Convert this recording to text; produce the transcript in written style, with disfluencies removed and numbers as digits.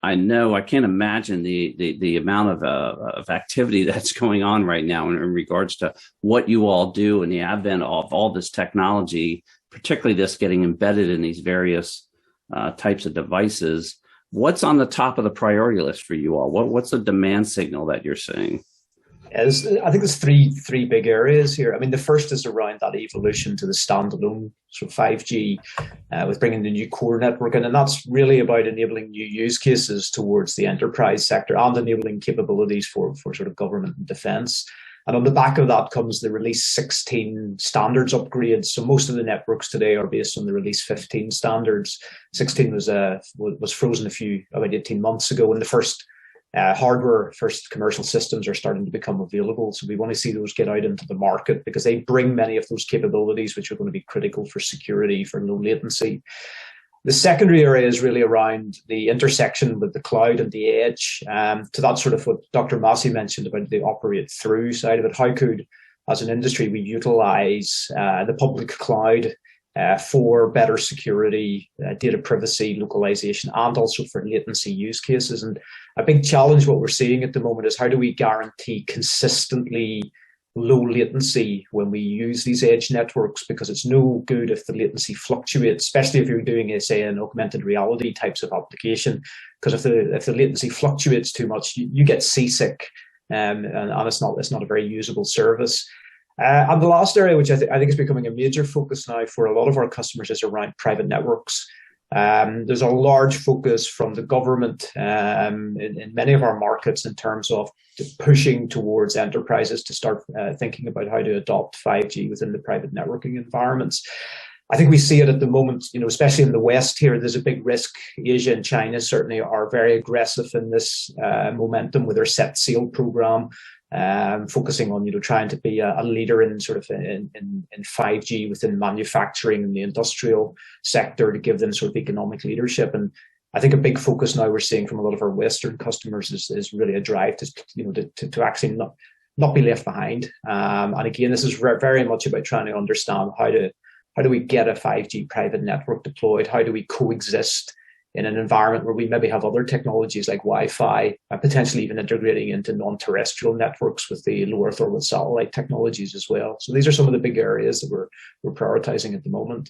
I know I can't imagine the amount of activity that's going on right now in regards to what you all do and the advent of all this technology, particularly this getting embedded in these various types of devices. What's on the top of the priority list for you all? What's the demand signal that you're seeing? I think there's three big areas here. I mean, the first is around that evolution to the standalone, so 5G, with bringing the new core network in, and that's really about enabling new use cases towards the enterprise sector and enabling capabilities for sort of government and defence. And on the back of that comes the Release 16 standards upgrades. So most of the networks today are based on the Release 15 standards. 16 was frozen about 18 months ago, and the first first commercial systems are starting to become available. So we want to see those get out into the market because they bring many of those capabilities which are going to be critical for security, for low latency. The secondary area is really around the intersection with the cloud and the edge. To that sort of what Dr. Massey mentioned about the operate through side of it. How could, as an industry, we utilize the public cloud for better security, data privacy, localization, and also for latency use cases? And a big challenge, what we're seeing at the moment, is how do we guarantee consistently low latency when we use these edge networks, because it's no good if the latency fluctuates, especially if you're doing, say, an augmented reality types of application, because if the latency fluctuates too much, you get seasick, and it's not a very usable service. And the last area, which I think is becoming a major focus now for a lot of our customers, is around private networks. There's a large focus from the government in many of our markets in terms of pushing towards enterprises to start thinking about how to adopt 5G within the private networking environments. I think we see it at the moment, especially in the West here, there's a big risk. Asia and China certainly are very aggressive in this momentum with their Set Sail program, focusing on, trying to be a leader in sort of in 5G within manufacturing and the industrial sector to give them sort of economic leadership. And I think a big focus now we're seeing from a lot of our Western customers is really a drive to actually not be left behind. And again, this is very much about trying to understand how do we get a 5G private network deployed? How do we coexist in an environment where we maybe have other technologies like Wi-Fi, potentially even integrating into non-terrestrial networks with the low Earth orbit satellite technologies as well. So these are some of the big areas that we're prioritizing at the moment.